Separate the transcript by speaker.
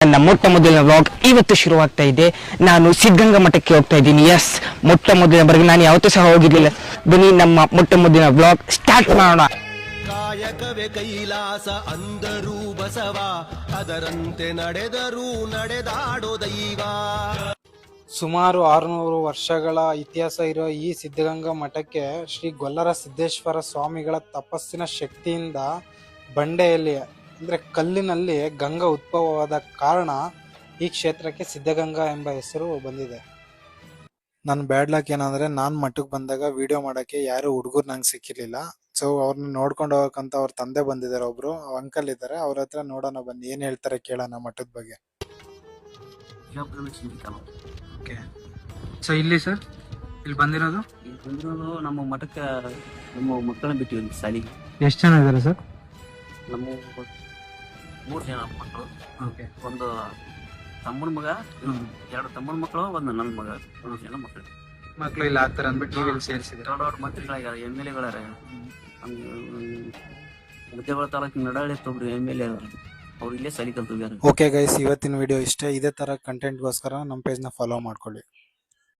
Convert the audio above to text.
Speaker 1: ನನ್ನ ಮೊಟ್ಟ ಮೊದಲಿನ ವ್ಲಾಗ್ ಇವತ್ತು ಶುರುವಾಗ್ತಾ ಇದೆ. ನಾನು ಸಿದ್ಧಗಂಗಾ ಮಠಕ್ಕೆ ಹೋಗ್ತಾ ಇದ್ದೀನಿ. ಎಸ್, ಮೊಟ್ಟ ಮೊದಲಿನ ಬರೆಗೆ ನಾನು ಯಾವತ್ತೂ ಸಹ ಹೋಗಿರ್ಲಿಲ್ಲ. ಬನ್ನಿ ನಮ್ಮ ಮೊಟ್ಟ ಮೊದಲಿನ ವ್ಲಾಗ್ ಸ್ಟಾರ್ಟ್ ಮಾಡೋಣ.
Speaker 2: ಕಾಯಕವೇ ಕೈಲಾಸ ಅಂದರೂ ಬಸವ, ಅದರಂತೆ ನಡೆದರೂ ನಡೆದಾಡೋ ದೈವ.
Speaker 3: ಸುಮಾರು 600 ವರ್ಷಗಳ ಇತಿಹಾಸ ಇರೋ ಈ ಸಿದ್ಧಗಂಗಾ ಮಠಕ್ಕೆ ಶ್ರೀ ಗೊಲ್ಲರ ಸಿದ್ದೇಶ್ವರ ಸ್ವಾಮಿಗಳ ತಪಸ್ಸಿನ ಶಕ್ತಿಯಿಂದ ಬಂಡೆಯಲ್ಲಿ ಅಂದ್ರೆ ಕಲ್ಲಿನಲ್ಲಿ ಗಂಗಾ ಉದ್ಭವವಾದ ಕಾರಣ ಈ ಕ್ಷೇತ್ರಕ್ಕೆ ಸಿದ್ಧಗಂಗಾ ಎಂಬ ಹೆಸರು ಬಂದಿದೆ. ನನ್ನ ಬ್ಯಾಡ್ ಲಕ್ ಏನಂದ್ರೆ ನಾನು ಮಠಕ್ಕೆ ಬಂದಾಗ ವಿಡಿಯೋ ಮಾಡಕ್ಕೆ ಯಾರು ಹುಡುಗರು ನಂಗೆ ಸಿಕ್ಕಿರ್ಲಿಲ್ಲ. ಸೊ ಅವ್ರನ್ನ ನೋಡ್ಕೊಂಡು ಹೋಗಕ್ಕಂತ ಅವ್ರ ತಂದೆ ಬಂದಿದ್ದಾರೆ, ಒಬ್ರು ಅಂಕಲ್ ಇದ್ದಾರೆ. ಅವ್ರ ಹತ್ರ ನೋಡೋಣ, ಬನ್ನಿ ಏನ್ ಹೇಳ್ತಾರೆ ಕೇಳೋಣ ಮಠದ ಬಗ್ಗೆ. ಓಕೆ, ಸೊ ಇಲ್ಲಿ ಸರ್ ಇಲ್ಲಿ ಬಂದಿರೋದು
Speaker 4: ನಮ್ಮ ಮಠಕ್ಕೆ ನಮ್ಮ ಮಕ್ಕಳನ್ನ ಬಿಟ್ಟಿವಿ ಶಾಲೆಗೆ.
Speaker 3: ಎಷ್ಟು ಜನ ಇದ್ದಾರೆ ಸರ್?
Speaker 4: ನಮ್ಮ 3 ಜನ ಮಕ್ಕಳು.
Speaker 3: ಓಕೆ,
Speaker 4: ಒಂದು ತಮ್ಮನ ಮಗ, 2 ತಮ್ಮನ ಮಕ್ಕಳು, ಒಂದು ನನ್ನ ಮಗ, 3 ಜನ
Speaker 3: ಮಕ್ಕಳು ಇಲ್ಲಿ ಆಗ್ತಾರೆ ಅಂದ್ಬಿಟ್ಟು ನೀವು ಇಲ್ಲಿ ಸೇರಿಸಿದ್ರೆ.
Speaker 4: ದೊಡ್ಡ ಮಂತ್ರಿಗಳಾಗ್ಯಾರ, MLA ಗಳಾರ. ಮುದ್ದೇಬಿಹಾಳ ತಾಲೂಕಿನ ನಡಹಳ್ಳಿ ಒಬ್ರು MLA ಅವ್ರು ಇಲ್ಲೇ ಶಾಲೆ ಕಲ್ತಿದ್ದಾರೆ.
Speaker 3: ಓಕೆ ಗೈಸ್, ಇವತ್ತಿನ ವಿಡಿಯೋ ಇಷ್ಟ. ಇದೇ ತರ ಕಂಟೆಂಟ್ಗೋಸ್ಕರ ನಮ್ಮ ಪೇಜ್ನ ಫಾಲೋ ಮಾಡ್ಕೊಳ್ಳಿ.